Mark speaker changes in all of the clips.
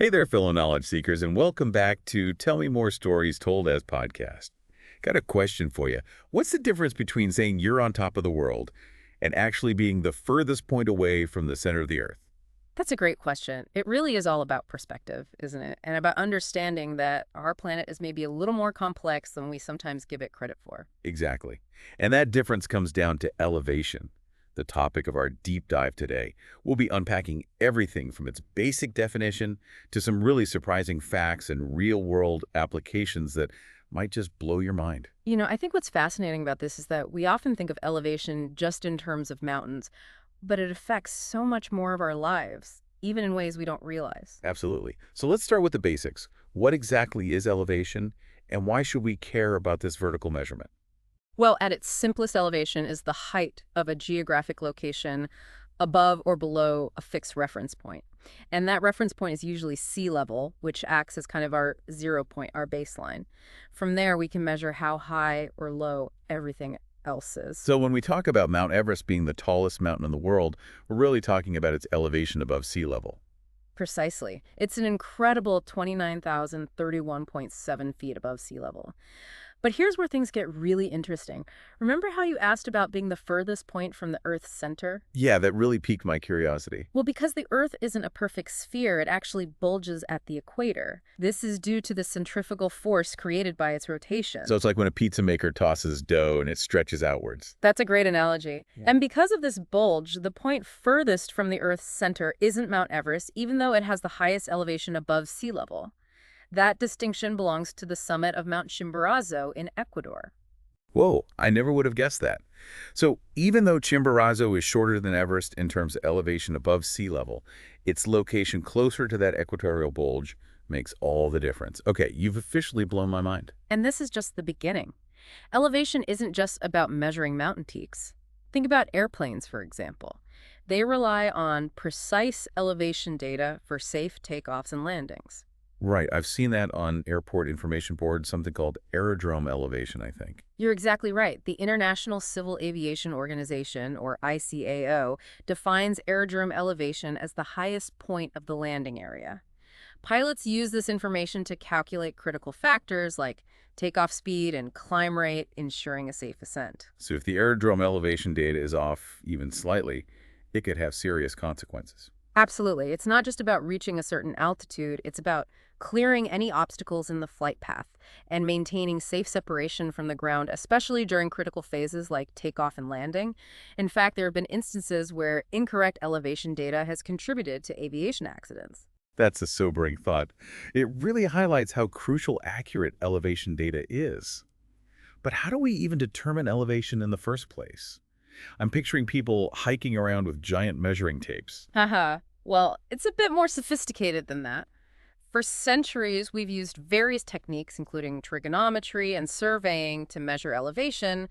Speaker 1: Hey there, fellow knowledge seekers, and welcome back to Tell Me More Stories Told as Podcast. Got a question for you. What's the difference between saying you're on top of the world and actually being the furthest point away from the center of the Earth?
Speaker 2: That's a great question. It really is all about perspective, isn't it? And about understanding that our planet is maybe a little more complex than we sometimes give it credit for.
Speaker 1: Exactly. And that difference comes down to elevation, the topic of our deep dive today. We'll be unpacking everything from its basic definition to some really surprising facts and real-world applications that might just blow your mind.
Speaker 2: I think what's fascinating about this is that we often think of elevation just in terms of mountains, but it affects so much more of our lives, even in ways we don't realize.
Speaker 1: Absolutely. So let's start with the basics. What exactly is elevation, and why should we care about this vertical measurement?
Speaker 2: Well, at its simplest, elevation is the height of a geographic location above or below a fixed reference point. And that reference point is usually sea level, which acts as kind of our 0 point, our baseline. From there, we can measure how high or low everything else is.
Speaker 1: So when we talk about Mount Everest being the tallest mountain in the world, we're really talking about its elevation above sea level.
Speaker 2: Precisely. It's an incredible 29,031.7 feet above sea level. But here's where things get really interesting. Remember how you asked about being the furthest point from the Earth's center?
Speaker 1: Yeah, that really piqued my curiosity.
Speaker 2: Well, because the Earth isn't a perfect sphere, it actually bulges at the equator. This is due to the centrifugal force created by its rotation.
Speaker 1: So it's like when a pizza maker tosses dough and it stretches outwards.
Speaker 2: That's a great analogy.
Speaker 1: Yeah.
Speaker 2: And because of this bulge, the point furthest from the Earth's center isn't Mount Everest, even though it has the highest elevation above sea level. That distinction belongs to the summit of Mount Chimborazo in Ecuador.
Speaker 1: Whoa, I never would have guessed that. So even though Chimborazo is shorter than Everest in terms of elevation above sea level, its location closer to that equatorial bulge makes all the difference. Okay, you've officially blown my mind.
Speaker 2: And this is just the beginning. Elevation isn't just about measuring mountain peaks. Think about airplanes, for example. They rely on precise elevation data for safe takeoffs and landings.
Speaker 1: Right, I've seen that on airport information boards, something called aerodrome elevation, I think.
Speaker 2: You're exactly right. The International Civil Aviation Organization, or ICAO, defines aerodrome elevation as the highest point of the landing area. Pilots use this information to calculate critical factors like takeoff speed and climb rate, ensuring a safe ascent.
Speaker 1: So if the aerodrome elevation data is off even slightly, it could have serious consequences.
Speaker 2: Absolutely. It's not just about reaching a certain altitude, it's about clearing any obstacles in the flight path and maintaining safe separation from the ground, especially during critical phases like takeoff and landing. In fact, there have been instances where incorrect elevation data has contributed to aviation accidents.
Speaker 1: That's a sobering thought. It really highlights how crucial accurate elevation data is. But how do we even determine elevation in the first place? I'm picturing people hiking around with giant measuring tapes.
Speaker 2: Haha. Well, it's a bit more sophisticated than that. For centuries, we've used various techniques, including trigonometry and surveying, to measure elevation.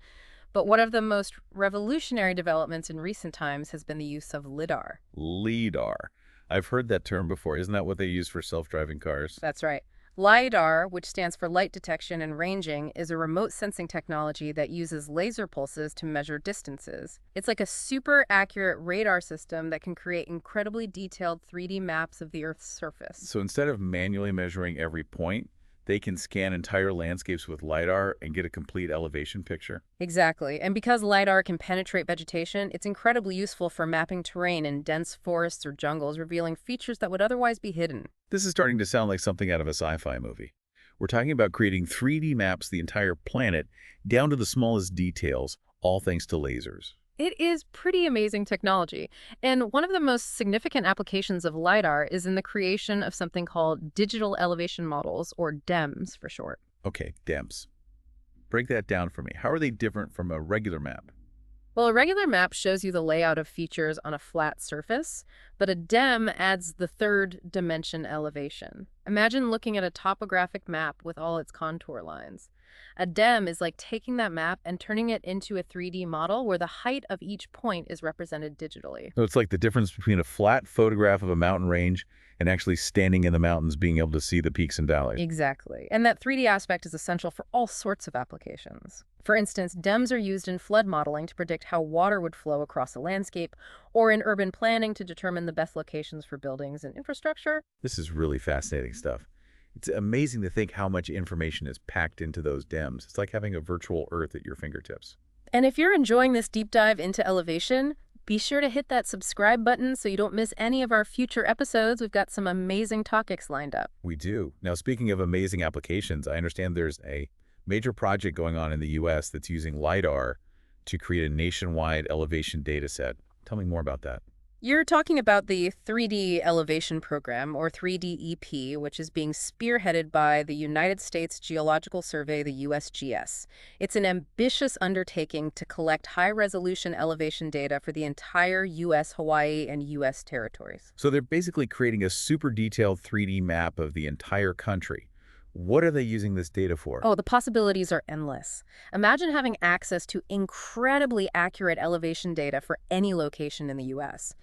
Speaker 2: But one of the most revolutionary developments in recent times has been the use of LIDAR.
Speaker 1: LIDAR. I've heard that term before. Isn't that what they use for self-driving cars?
Speaker 2: That's right. LIDAR, which stands for light detection and ranging, is a remote sensing technology that uses laser pulses to measure distances. It's like a super accurate radar system that can create incredibly detailed 3D maps of the Earth's surface.
Speaker 1: So instead of manually measuring every point, they can scan entire landscapes with LiDAR and get a complete elevation picture.
Speaker 2: Exactly. And because LIDAR can penetrate vegetation, it's incredibly useful for mapping terrain in dense forests or jungles, revealing features that would otherwise be hidden.
Speaker 1: This is starting to sound like something out of a sci-fi movie. We're talking about creating 3D maps of the entire planet down to the smallest details, all thanks to lasers.
Speaker 2: It is pretty amazing technology. And one of the most significant applications of LiDAR is in the creation of something called digital elevation models, or DEMS for short.
Speaker 1: Okay, DEMS. Break that down for me. How are they different from a regular map?
Speaker 2: Well, a regular map shows you the layout of features on a flat surface, but a DEM adds the third dimension elevation. Imagine looking at a topographic map with all its contour lines. A DEM is like taking that map and turning it into a 3D model where the height of each point is represented digitally.
Speaker 1: So it's like the difference between a flat photograph of a mountain range and actually standing in the mountains being able to see the peaks and valleys.
Speaker 2: Exactly. And that 3D aspect is essential for all sorts of applications. For instance, DEMs are used in flood modeling to predict how water would flow across a landscape, or in urban planning to determine the best locations for buildings and infrastructure.
Speaker 1: This is really fascinating stuff. It's amazing to think how much information is packed into those DEMs. It's like having a virtual Earth at your fingertips.
Speaker 2: And if you're enjoying this deep dive into elevation, be sure to hit that subscribe button so you don't miss any of our future episodes. We've got some amazing topics lined up.
Speaker 1: We do. Now, speaking of amazing applications, I understand there's a major project going on in the U.S. that's using LiDAR to create a nationwide elevation data set. Tell me more about that.
Speaker 2: You're talking about the 3D Elevation Program, or 3DEP, which is being spearheaded by the United States Geological Survey, the USGS. It's an ambitious undertaking to collect high-resolution elevation data for the entire U.S., Hawaii, and U.S. territories.
Speaker 1: So they're basically creating a super detailed 3D map of the entire country. What are they using this data for?
Speaker 2: Oh, the possibilities are endless. Imagine having access to incredibly accurate elevation data for any location in the U.S.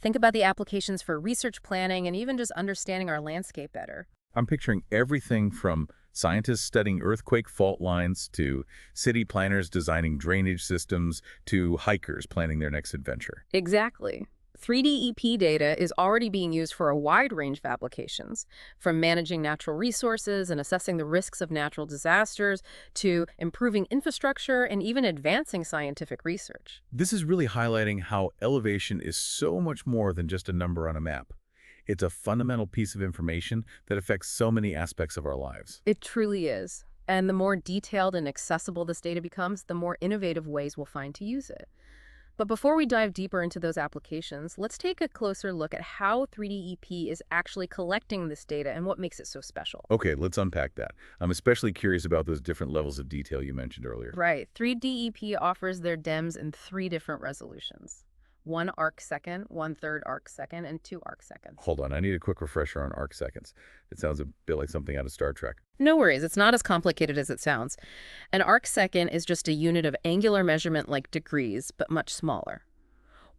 Speaker 2: Think about the applications for research planning and even just understanding our landscape better.
Speaker 1: I'm picturing everything from scientists studying earthquake fault lines to city planners designing drainage systems to hikers planning their next adventure.
Speaker 2: Exactly. 3DEP data is already being used for a wide range of applications, from managing natural resources and assessing the risks of natural disasters to improving infrastructure and even advancing scientific research.
Speaker 1: This is really highlighting how elevation is so much more than just a number on a map. It's a fundamental piece of information that affects so many aspects of our lives.
Speaker 2: It truly is. And the more detailed and accessible this data becomes, the more innovative ways we'll find to use it. But before we dive deeper into those applications, let's take a closer look at how 3DEP is actually collecting this data and what makes it so special.
Speaker 1: Okay, let's unpack that. I'm especially curious about those different levels of detail you mentioned earlier.
Speaker 2: Right. 3DEP offers their DEMs in 3 different resolutions. 1 arcsecond, 1/3 arcsecond, and 2 arcseconds.
Speaker 1: Hold on, I need a quick refresher on arc seconds. It sounds a bit like something out of Star Trek.
Speaker 2: No worries, it's not as complicated as it sounds. An arcsecond is just a unit of angular measurement like degrees, but much smaller.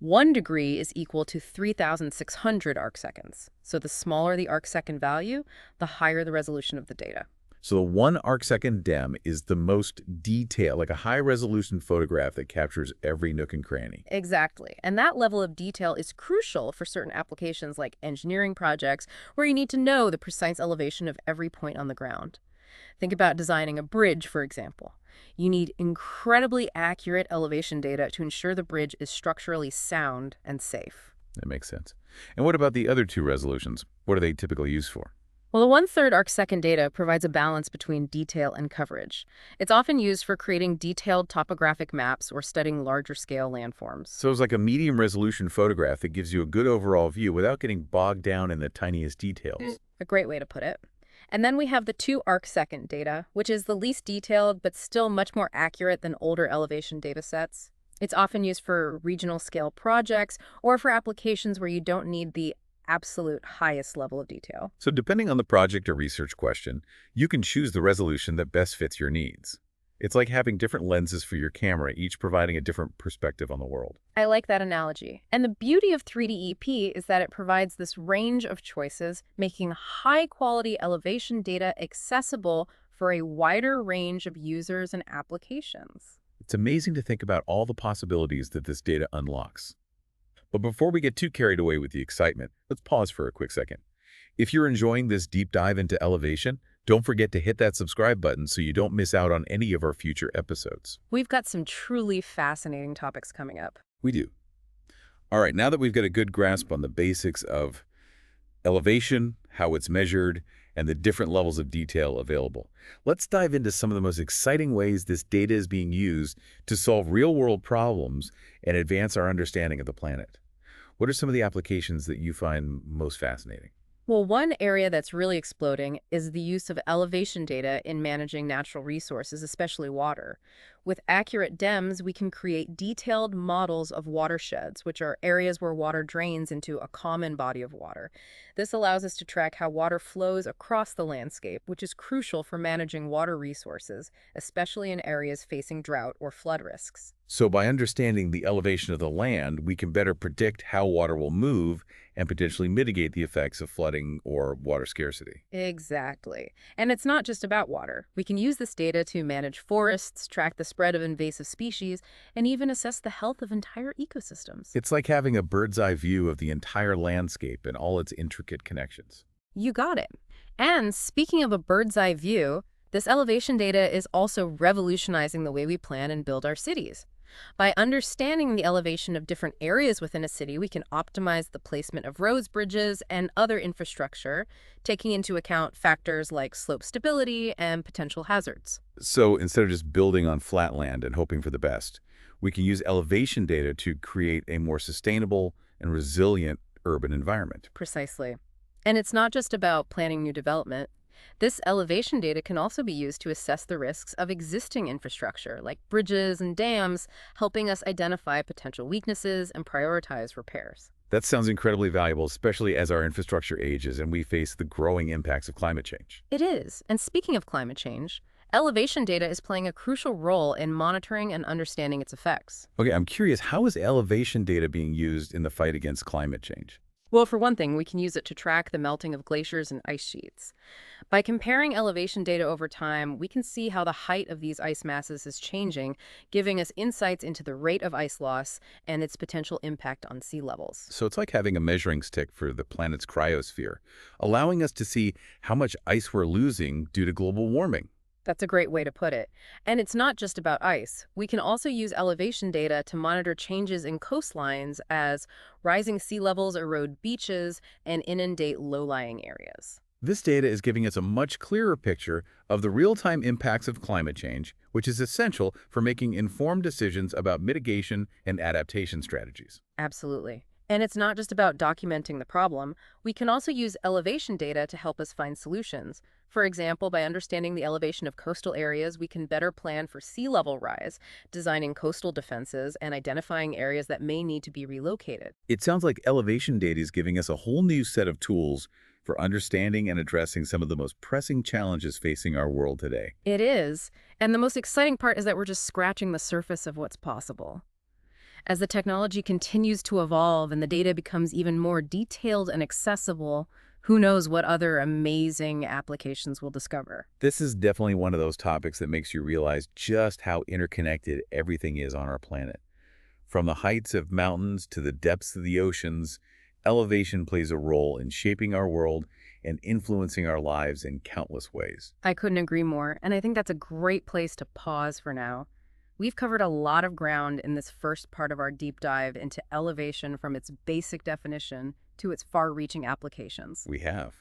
Speaker 2: 1 degree is equal to 3,600 arcseconds. So the smaller the arcsecond value, the higher the resolution of the data.
Speaker 1: So the 1 arcsecond DEM is the most detailed, like a high-resolution photograph that captures every nook and cranny.
Speaker 2: Exactly. And that level of detail is crucial for certain applications like engineering projects where you need to know the precise elevation of every point on the ground. Think about designing a bridge, for example. You need incredibly accurate elevation data to ensure the bridge is structurally sound and safe.
Speaker 1: That makes sense. And what about the other 2 resolutions? What are they typically used for?
Speaker 2: Well, the 1/3 arcsecond data provides a balance between detail and coverage. It's often used for creating detailed topographic maps or studying larger scale landforms.
Speaker 1: So it's like a medium-resolution photograph that gives you a good overall view without getting bogged down in the tiniest details.
Speaker 2: A great way to put it. And then we have the 2 arcsecond data, which is the least detailed but still much more accurate than older elevation data sets. It's often used for regional scale projects or for applications where you don't need the absolute highest level of detail.
Speaker 1: So depending on the project or research question, you can choose the resolution that best fits your needs. It's like having different lenses for your camera, each providing a different perspective on the world.
Speaker 2: I like that analogy. And the beauty of 3DEP is that it provides this range of choices, making high-quality elevation data accessible for a wider range of users and applications.
Speaker 1: It's amazing to think about all the possibilities that this data unlocks. But before we get too carried away with the excitement, let's pause for a quick second. If you're enjoying this deep dive into elevation, don't forget to hit that subscribe button so you don't miss out on any of our future episodes.
Speaker 2: We've got some truly fascinating topics coming up.
Speaker 1: We do. All right, now that we've got a good grasp on the basics of elevation, how it's measured, and the different levels of detail available, let's dive into some of the most exciting ways this data is being used to solve real-world problems and advance our understanding of the planet. What are some of the applications that you find most fascinating?
Speaker 2: Well, one area that's really exploding is the use of elevation data in managing natural resources, especially water. With accurate DEMS, we can create detailed models of watersheds, which are areas where water drains into a common body of water. This allows us to track how water flows across the landscape, which is crucial for managing water resources, especially in areas facing drought or flood risks.
Speaker 1: So by understanding the elevation of the land, we can better predict how water will move and potentially mitigate the effects of flooding or water scarcity.
Speaker 2: Exactly. And it's not just about water. We can use this data to manage forests, track the spread of invasive species, and even assess the health of entire ecosystems.
Speaker 1: It's like having a bird's eye view of the entire landscape and all its intricate connections.
Speaker 2: You got it. And speaking of a bird's eye view, this elevation data is also revolutionizing the way we plan and build our cities. By understanding the elevation of different areas within a city, we can optimize the placement of roads, bridges, and other infrastructure, taking into account factors like slope stability and potential hazards.
Speaker 1: So instead of just building on flat land and hoping for the best, we can use elevation data to create a more sustainable and resilient urban environment.
Speaker 2: Precisely. And it's not just about planning new development. This elevation data can also be used to assess the risks of existing infrastructure, like bridges and dams, helping us identify potential weaknesses and prioritize repairs.
Speaker 1: That sounds incredibly valuable, especially as our infrastructure ages and we face the growing impacts of climate change.
Speaker 2: It is. And speaking of climate change, elevation data is playing a crucial role in monitoring and understanding its effects.
Speaker 1: Okay, I'm curious, how is elevation data being used in the fight against climate change?
Speaker 2: Well, for one thing, we can use it to track the melting of glaciers and ice sheets. By comparing elevation data over time, we can see how the height of these ice masses is changing, giving us insights into the rate of ice loss and its potential impact on sea levels.
Speaker 1: So it's like having a measuring stick for the planet's cryosphere, allowing us to see how much ice we're losing due to global warming.
Speaker 2: That's a great way to put it. And it's not just about ice. We can also use elevation data to monitor changes in coastlines as rising sea levels erode beaches and inundate low-lying areas.
Speaker 1: This data is giving us a much clearer picture of the real-time impacts of climate change, which is essential for making informed decisions about mitigation and adaptation strategies.
Speaker 2: Absolutely. And it's not just about documenting the problem. We can also use elevation data to help us find solutions. For example, by understanding the elevation of coastal areas, we can better plan for sea level rise, designing coastal defenses, and identifying areas that may need to be relocated.
Speaker 1: It sounds like elevation data is giving us a whole new set of tools for understanding and addressing some of the most pressing challenges facing our world today.
Speaker 2: It is. And the most exciting part is that we're just scratching the surface of what's possible. As the technology continues to evolve and the data becomes even more detailed and accessible, who knows what other amazing applications we'll discover.
Speaker 1: This is definitely one of those topics that makes you realize just how interconnected everything is on our planet. From the heights of mountains to the depths of the oceans, elevation plays a role in shaping our world and influencing our lives in countless ways.
Speaker 2: I couldn't agree more, and I think that's a great place to pause for now. We've covered a lot of ground in this first part of our deep dive into elevation from its basic definition to its far-reaching applications.
Speaker 1: We have.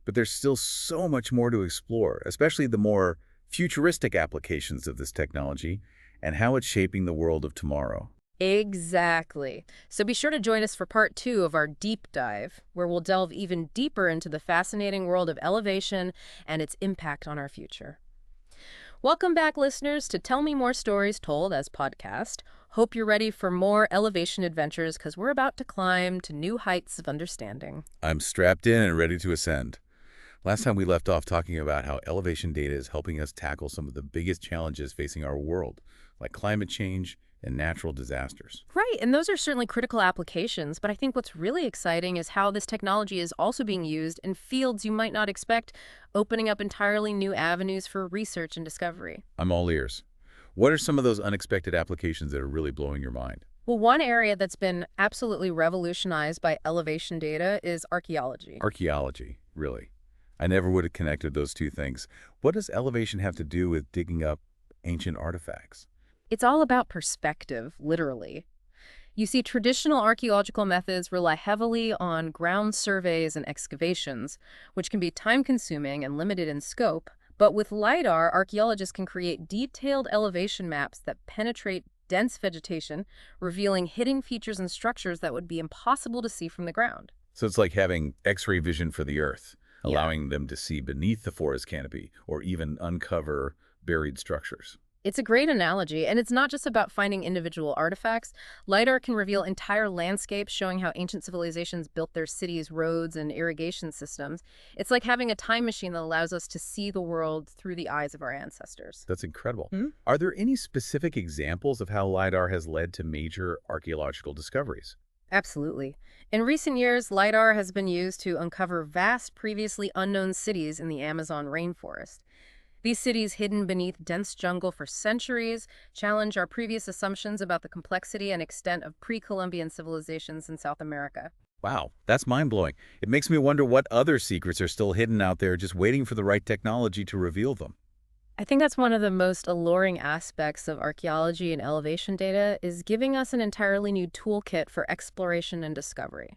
Speaker 1: But there's still so much more to explore, especially the more futuristic applications of this technology and how it's shaping the world of tomorrow.
Speaker 2: Exactly. So be sure to join us for part 2 of our deep dive, where we'll delve even deeper into the fascinating world of elevation and its impact on our future. Welcome back, listeners, to Tell Me More Stories Told as podcast. Hope you're ready for more elevation adventures because we're about to climb to new heights of understanding.
Speaker 1: I'm strapped in and ready to ascend. Last time we left off talking about how elevation data is helping us tackle some of the biggest challenges facing our world, like climate change and natural disasters.
Speaker 2: Right, and those are certainly critical applications, but I think what's really exciting is how this technology is also being used in fields you might not expect, opening up entirely new avenues for research and discovery.
Speaker 1: I'm all ears. What are some of those unexpected applications that are really blowing your mind?
Speaker 2: Well, one area that's been absolutely revolutionized by elevation data is archaeology.
Speaker 1: Archaeology, really. I never would have connected those two things. What does elevation have to do with digging up ancient artifacts?
Speaker 2: It's all about perspective, literally. You see, traditional archaeological methods rely heavily on ground surveys and excavations, which can be time-consuming and limited in scope. But with LiDAR, archaeologists can create detailed elevation maps that penetrate dense vegetation, revealing hidden features and structures that would be impossible to see from the ground.
Speaker 1: So it's like having X-ray vision for the Earth,
Speaker 2: Yeah.
Speaker 1: allowing them to see beneath the forest canopy or even uncover buried structures.
Speaker 2: It's a great analogy, and it's not just about finding individual artifacts. LiDAR can reveal entire landscapes, showing how ancient civilizations built their cities, roads, and irrigation systems. It's like having a time machine that allows us to see the world through the eyes of our ancestors.
Speaker 1: That's incredible.
Speaker 2: Hmm?
Speaker 1: Are there any specific examples of how LiDAR has led to major archaeological discoveries?
Speaker 2: Absolutely. In recent years, LiDAR has been used to uncover vast, previously unknown cities in the Amazon rainforest. These cities, hidden beneath dense jungle for centuries, challenge our previous assumptions about the complexity and extent of pre-Columbian civilizations in South America.
Speaker 1: Wow, that's mind-blowing. It makes me wonder what other secrets are still hidden out there just waiting for the right technology to reveal them.
Speaker 2: I think that's one of the most alluring aspects of archaeology and elevation data is giving us an entirely new toolkit for exploration and discovery.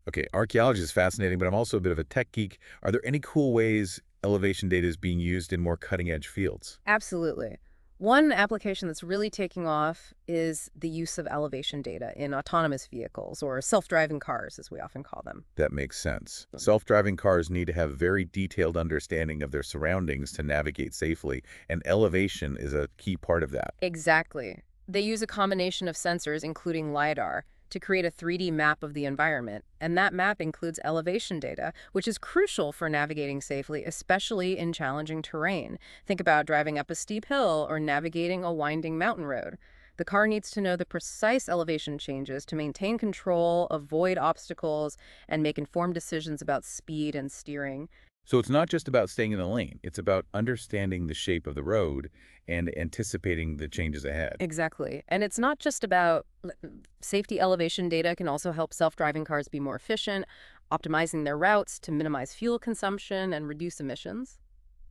Speaker 1: Okay, archaeology is fascinating, but I'm also a bit of a tech geek. Are there any cool ways elevation data is being used in more cutting-edge fields?
Speaker 2: Absolutely. One application that's really taking off is the use of elevation data in autonomous vehicles, or self-driving cars, as we often call them.
Speaker 1: That makes sense. Self-driving cars need to have very detailed understanding of their surroundings to navigate safely, and elevation is a key part of that.
Speaker 2: Exactly. They use a combination of sensors, including LiDAR, to create a 3D map of the environment, and that map includes elevation data, which is crucial for navigating safely, especially in challenging terrain. Think about driving up a steep hill or navigating a winding mountain road. The car needs to know the precise elevation changes to maintain control, avoid obstacles, and make informed decisions about speed and steering.
Speaker 1: So it's not just about staying in the lane. It's about understanding the shape of the road and anticipating the changes ahead.
Speaker 2: Exactly. And it's not just about safety. Elevation data can also help self-driving cars be more efficient, optimizing their routes to minimize fuel consumption and reduce emissions.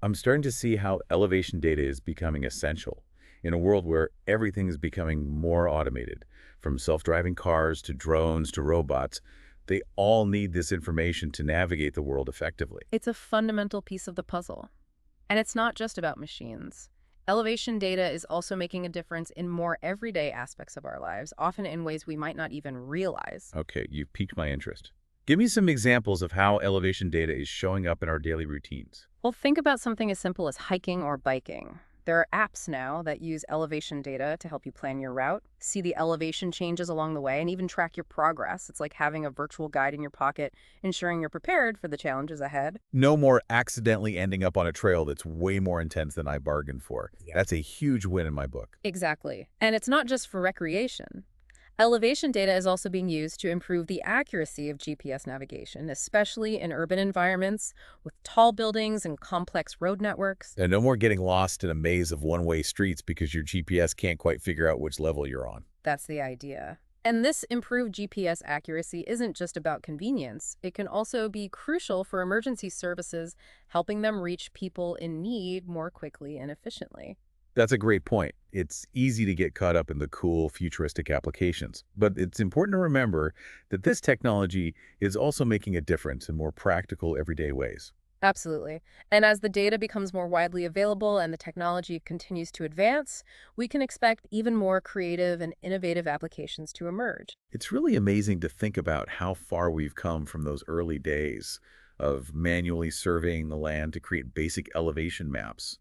Speaker 1: I'm starting to see how elevation data is becoming essential in a world where everything is becoming more automated, from self-driving cars to drones to robots. They all need this information to navigate the world effectively.
Speaker 2: It's a fundamental piece of the puzzle. And it's not just about machines. Elevation data is also making a difference in more everyday aspects of our lives, often in ways we might not even realize.
Speaker 1: Okay, you've piqued my interest. Give me some examples of how elevation data is showing up in our daily routines.
Speaker 2: Well, think about something as simple as hiking or biking. There are apps now that use elevation data to help you plan your route, see the elevation changes along the way, and even track your progress. It's like having a virtual guide in your pocket, ensuring you're prepared for the challenges ahead.
Speaker 1: No more accidentally ending up on a trail that's way more intense than I bargained for.
Speaker 2: Yeah.
Speaker 1: That's a huge win in my book.
Speaker 2: Exactly. And it's not just for recreation. Elevation data is also being used to improve the accuracy of GPS navigation, especially in urban environments with tall buildings and complex road networks.
Speaker 1: And no more getting lost in a maze of one-way streets because your GPS can't quite figure out which level you're on.
Speaker 2: That's the idea. And this improved GPS accuracy isn't just about convenience. It can also be crucial for emergency services, helping them reach people in need more quickly and efficiently.
Speaker 1: That's a great point. It's easy to get caught up in the cool, futuristic applications. But it's important to remember that this technology is also making a difference in more practical, everyday ways.
Speaker 2: Absolutely. And as the data becomes more widely available and the technology continues to advance, we can expect even more creative and innovative applications to emerge.
Speaker 1: It's really amazing to think about how far we've come from those early days of manually surveying the land to create basic elevation maps.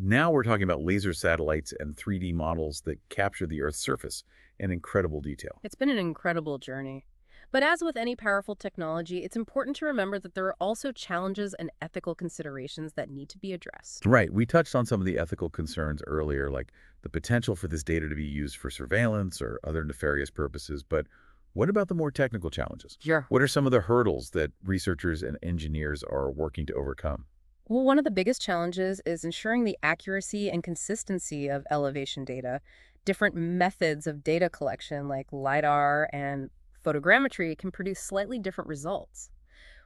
Speaker 1: Now we're talking about laser satellites and 3D models that capture the Earth's surface in incredible detail.
Speaker 2: It's been an incredible journey. But as with any powerful technology, it's important to remember that there are also challenges and ethical considerations that need to be addressed.
Speaker 1: Right. We touched on some of the ethical concerns earlier, like the potential for this data to be used for surveillance or other nefarious purposes. But what about the more technical challenges?
Speaker 2: Sure.
Speaker 1: What are some of the hurdles that researchers and engineers are working to overcome?
Speaker 2: Well, one of the biggest challenges is ensuring the accuracy and consistency of elevation data. Different methods of data collection, like LiDAR and photogrammetry, can produce slightly different results,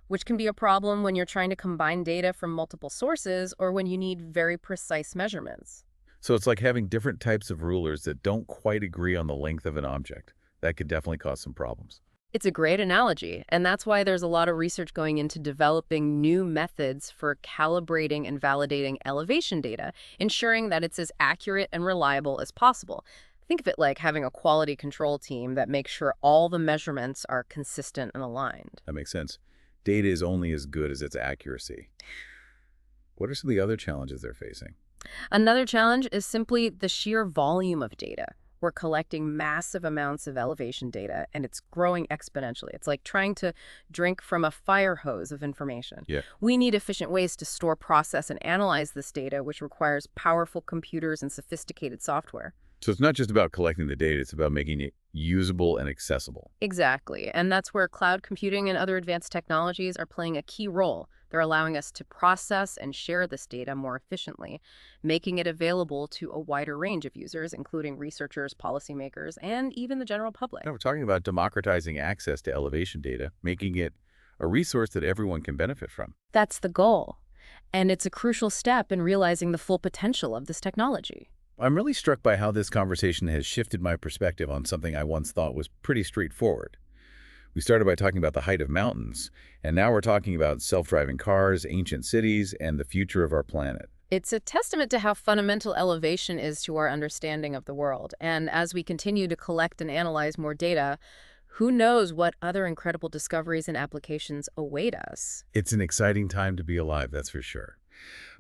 Speaker 2: which can be a problem when you're trying to combine data from multiple sources or when you need very precise measurements.
Speaker 1: So it's like having different types of rulers that don't quite agree on the length of an object. That could definitely cause some problems.
Speaker 2: It's a great analogy, and that's why there's a lot of research going into developing new methods for calibrating and validating elevation data, ensuring that it's as accurate and reliable as possible. Think of it like having a quality control team that makes sure all the measurements are consistent and aligned.
Speaker 1: That makes sense. Data is only as good as its accuracy. What are some of the other challenges they're facing?
Speaker 2: Another challenge is simply the sheer volume of data. We're collecting massive amounts of elevation data, and it's growing exponentially. It's like trying to drink from a fire hose of information.
Speaker 1: Yeah.
Speaker 2: We need efficient ways to store, process, and analyze this data, which requires powerful computers and sophisticated software.
Speaker 1: So it's not just about collecting the data, it's about making it usable and accessible.
Speaker 2: Exactly. And that's where cloud computing and other advanced technologies are playing a key role. They're allowing us to process and share this data more efficiently, making it available to a wider range of users, including researchers, policymakers, and even the general public.
Speaker 1: Now we're talking about democratizing access to elevation data, making it a resource that everyone can benefit from.
Speaker 2: That's the goal. And it's a crucial step in realizing the full potential of this technology.
Speaker 1: I'm really struck by how this conversation has shifted my perspective on something I once thought was pretty straightforward. We started by talking about the height of mountains, and now we're talking about self-driving cars, ancient cities, and the future of our planet.
Speaker 2: It's a testament to how fundamental elevation is to our understanding of the world. And as we continue to collect and analyze more data, who knows what other incredible discoveries and applications await us?
Speaker 1: It's an exciting time to be alive, that's for sure.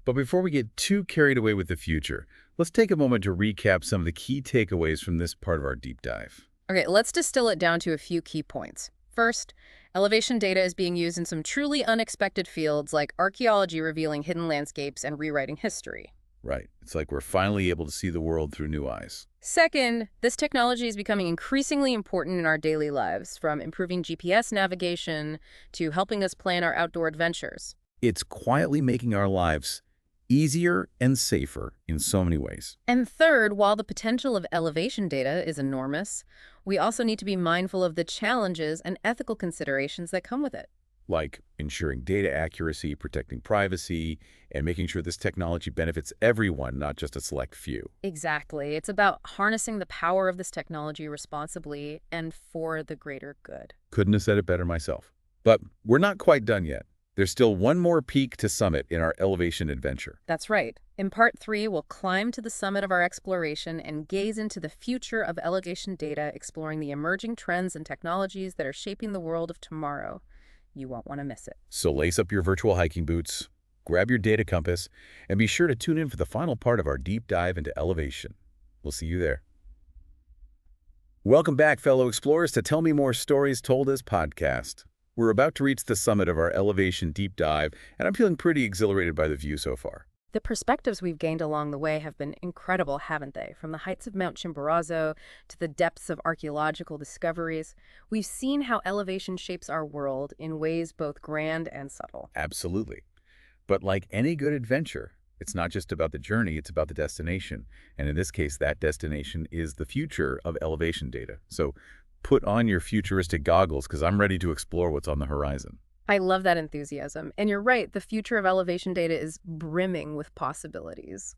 Speaker 1: But before we get too carried away with the future, let's take a moment to recap some of the key takeaways from this part of our deep dive.
Speaker 2: Okay, let's distill it down to a few key points. First, elevation data is being used in some truly unexpected fields like archaeology revealing hidden landscapes and rewriting history.
Speaker 1: Right. It's like we're finally able to see the world through new eyes.
Speaker 2: Second, this technology is becoming increasingly important in our daily lives, from improving GPS navigation to helping us plan our outdoor adventures.
Speaker 1: It's quietly making our lives easier and safer in so many ways.
Speaker 2: And third, while the potential of elevation data is enormous, we also need to be mindful of the challenges and ethical considerations that come with it.
Speaker 1: Like ensuring data accuracy, protecting privacy, and making sure this technology benefits everyone, not just a select few.
Speaker 2: Exactly. It's about harnessing the power of this technology responsibly and for the greater good.
Speaker 1: Couldn't have said it better myself. But we're not quite done yet. There's still one more peak to summit in our elevation adventure.
Speaker 2: That's right. In part 3, we'll climb to the summit of our exploration and gaze into the future of elevation data, exploring the emerging trends and technologies that are shaping the world of tomorrow. You won't want to miss it.
Speaker 1: So lace up your virtual hiking boots, grab your data compass, and be sure to tune in for the final part of our deep dive into elevation. We'll see you there. Welcome back, fellow explorers, to Tell Me More Stories Told As podcast. We're about to reach the summit of our elevation deep dive, and I'm feeling pretty exhilarated by the view so far.
Speaker 2: The perspectives we've gained along the way have been incredible, haven't they? From the heights of Mount Chimborazo to the depths of archaeological discoveries, we've seen how elevation shapes our world in ways both grand and subtle.
Speaker 1: Absolutely. But like any good adventure, it's not just about the journey, it's about the destination. And in this case, that destination is the future of elevation data. So put on your futuristic goggles because I'm ready to explore what's on the horizon.
Speaker 2: I love that enthusiasm. And you're right, the future of elevation data is brimming with possibilities.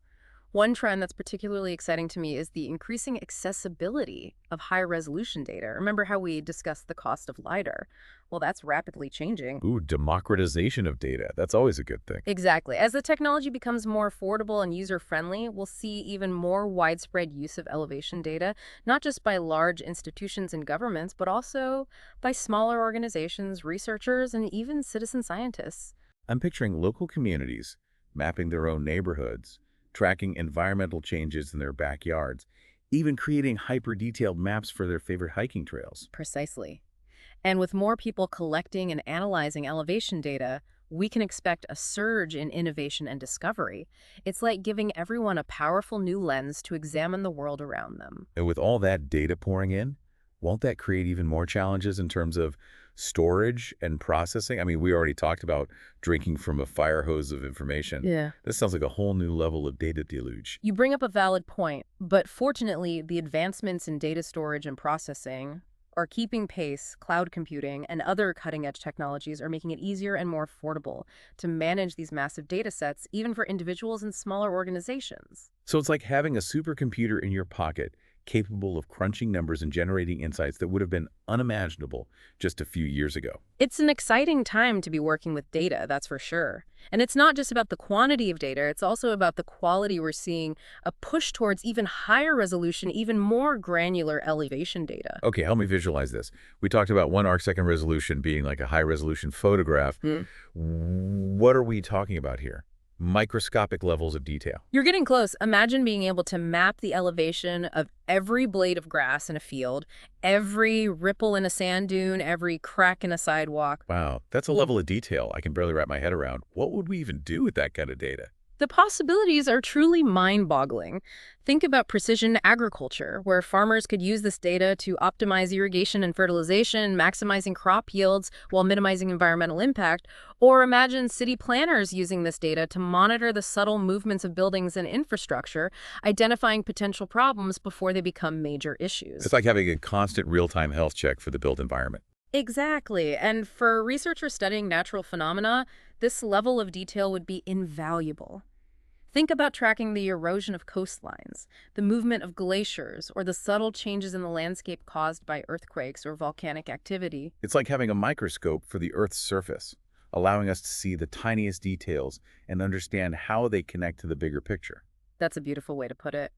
Speaker 2: One trend that's particularly exciting to me is the increasing accessibility of high-resolution data. Remember how we discussed the cost of LiDAR? Well, that's rapidly changing.
Speaker 1: Ooh, democratization of data. That's always a good thing.
Speaker 2: Exactly. As the technology becomes more affordable and user-friendly, we'll see even more widespread use of elevation data, not just by large institutions and governments, but also by smaller organizations, researchers, and even citizen scientists.
Speaker 1: I'm picturing local communities mapping their own neighborhoods, tracking environmental changes in their backyards, even creating hyper-detailed maps for their favorite hiking trails.
Speaker 2: Precisely. And with more people collecting and analyzing elevation data, we can expect a surge in innovation and discovery. It's like giving everyone a powerful new lens to examine the world around them.
Speaker 1: And with all that data pouring in, won't that create even more challenges in terms of storage and processing? I mean, we already talked about drinking from a fire hose of information.
Speaker 2: Yeah.
Speaker 1: This sounds like a whole new level of data deluge.
Speaker 2: You bring up a valid point, but fortunately, the advancements in data storage and processing are keeping pace. Cloud computing and other cutting-edge technologies are making it easier and more affordable to manage these massive data sets, even for individuals and smaller organizations.
Speaker 1: So it's like having a supercomputer in your pocket, capable of crunching numbers and generating insights that would have been unimaginable just a few years ago.
Speaker 2: It's an exciting time to be working with data, that's for sure. And it's not just about the quantity of data, it's also about the quality. We're seeing a push towards even higher resolution, even more granular elevation data.
Speaker 1: Okay, help me visualize this. We talked about 1 arcsecond resolution being like a high-resolution photograph. What are we talking about here? Microscopic levels of detail.
Speaker 2: You're getting close. Imagine being able to map the elevation of every blade of grass in a field, every ripple in a sand dune, every crack in a sidewalk.
Speaker 1: Wow, that's a level of detail I can barely wrap my head around. What would we even do with that kind of data?
Speaker 2: The possibilities are truly mind-boggling. Think about precision agriculture, where farmers could use this data to optimize irrigation and fertilization, maximizing crop yields while minimizing environmental impact. Or imagine city planners using this data to monitor the subtle movements of buildings and infrastructure, identifying potential problems before they become major issues.
Speaker 1: It's like having a constant real-time health check for the built environment.
Speaker 2: Exactly. And for researchers studying natural phenomena, this level of detail would be invaluable. Think about tracking the erosion of coastlines, the movement of glaciers, or the subtle changes in the landscape caused by earthquakes or volcanic activity.
Speaker 1: It's like having a microscope for the Earth's surface, allowing us to see the tiniest details and understand how they connect to the bigger picture.
Speaker 2: That's a beautiful way to put it.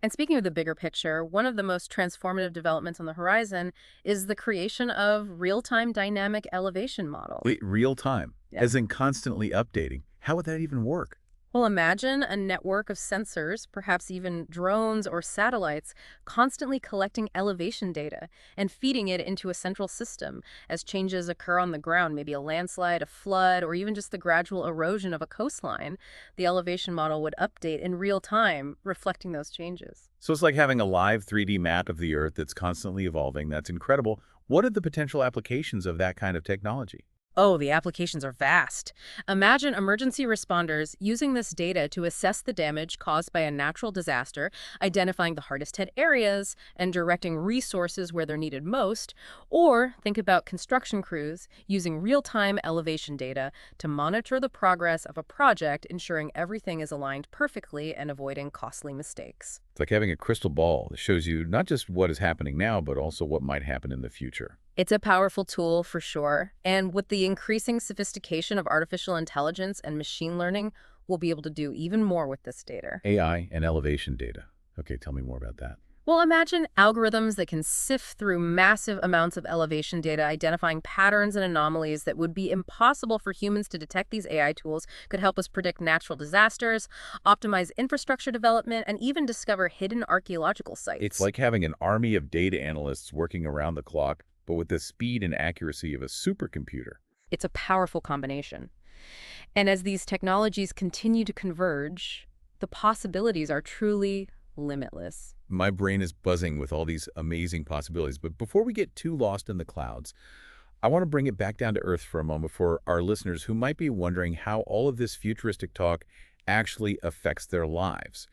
Speaker 2: And speaking of the bigger picture, one of the most transformative developments on the horizon is the creation of real-time dynamic elevation models.
Speaker 1: Wait, real time,
Speaker 2: Yeah.
Speaker 1: as in constantly updating. How would that even work?
Speaker 2: Well, imagine a network of sensors, perhaps even drones or satellites, constantly collecting elevation data and feeding it into a central system. As changes occur on the ground, maybe a landslide, a flood, or even just the gradual erosion of a coastline, the elevation model would update in real time, reflecting those changes.
Speaker 1: So it's like having a live 3D map of the Earth that's constantly evolving. That's incredible. What are the potential applications of that kind of technology?
Speaker 2: Oh, the applications are vast. Imagine emergency responders using this data to assess the damage caused by a natural disaster, identifying the hardest hit areas, and directing resources where they're needed most. Or think about construction crews using real-time elevation data to monitor the progress of a project, ensuring everything is aligned perfectly and avoiding costly mistakes.
Speaker 1: It's like having a crystal ball that shows you not just what is happening now, but also what might happen in the future.
Speaker 2: It's a powerful tool for sure, and with the increasing sophistication of artificial intelligence and machine learning, we'll be able to do even more with this data.
Speaker 1: AI and elevation data. Okay, tell me more about that.
Speaker 2: Well, imagine algorithms that can sift through massive amounts of elevation data, identifying patterns and anomalies that would be impossible for humans to detect. These AI tools could help us predict natural disasters, optimize infrastructure development, and even discover hidden archaeological sites.
Speaker 1: It's like having an army of data analysts working around the clock, but with the speed and accuracy of a supercomputer.
Speaker 2: It's a powerful combination. And as these technologies continue to converge, the possibilities are truly limitless.
Speaker 1: My brain is buzzing with all these amazing possibilities. But before we get too lost in the clouds, I want to bring it back down to earth for a moment for our listeners who might be wondering how all of this futuristic talk actually affects their lives.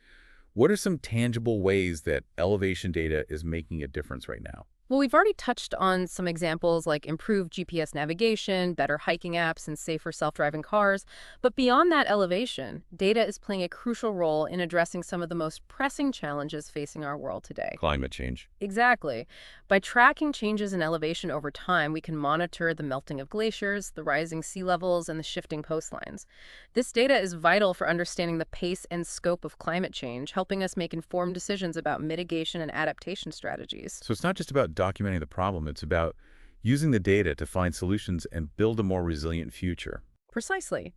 Speaker 1: What are some tangible ways that elevation data is making a difference right now?
Speaker 2: Well, we've already touched on some examples like improved GPS navigation, better hiking apps, and safer self-driving cars. But beyond that elevation, data is playing a crucial role in addressing some of the most pressing challenges facing our world today.
Speaker 1: Climate change.
Speaker 2: Exactly. By tracking changes in elevation over time, we can monitor the melting of glaciers, the rising sea levels, and the shifting coastlines. This data is vital for understanding the pace and scope of climate change, helping us make informed decisions about mitigation and adaptation strategies.
Speaker 1: So it's not just about documenting the problem, it's about using the data to find solutions and build a more resilient future.
Speaker 2: Precisely.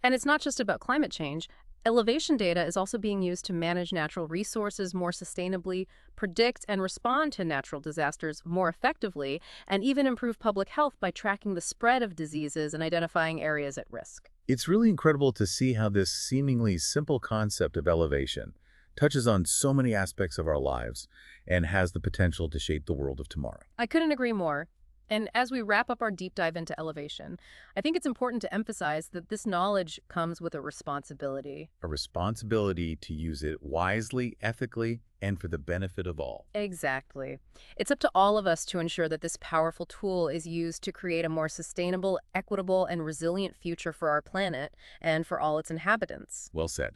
Speaker 2: And it's not just about climate change. Elevation data is also being used to manage natural resources more sustainably, predict and respond to natural disasters more effectively, and even improve public health by tracking the spread of diseases and identifying areas at risk.
Speaker 1: It's really incredible to see how this seemingly simple concept of elevation touches on so many aspects of our lives and has the potential to shape the world of tomorrow.
Speaker 2: I couldn't agree more. And as we wrap up our deep dive into elevation, I think it's important to emphasize that this knowledge comes with a responsibility.
Speaker 1: A responsibility to use it wisely, ethically, and for the benefit of all.
Speaker 2: Exactly. It's up to all of us to ensure that this powerful tool is used to create a more sustainable, equitable, and resilient future for our planet and for all its inhabitants.
Speaker 1: Well said.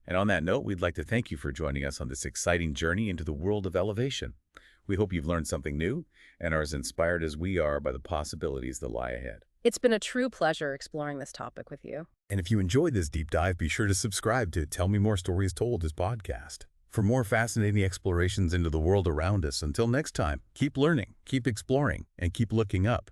Speaker 1: And on that note, we'd like to thank you for joining us on this exciting journey into the world of elevation. We hope you've learned something new and are as inspired as we are by the possibilities that lie ahead.
Speaker 2: It's been a true pleasure exploring this topic with you.
Speaker 1: And if you enjoyed this deep dive, be sure to subscribe to Tell Me More Stories Told, this podcast, for more fascinating explorations into the world around us. Until next time, keep learning, keep exploring, and keep looking up.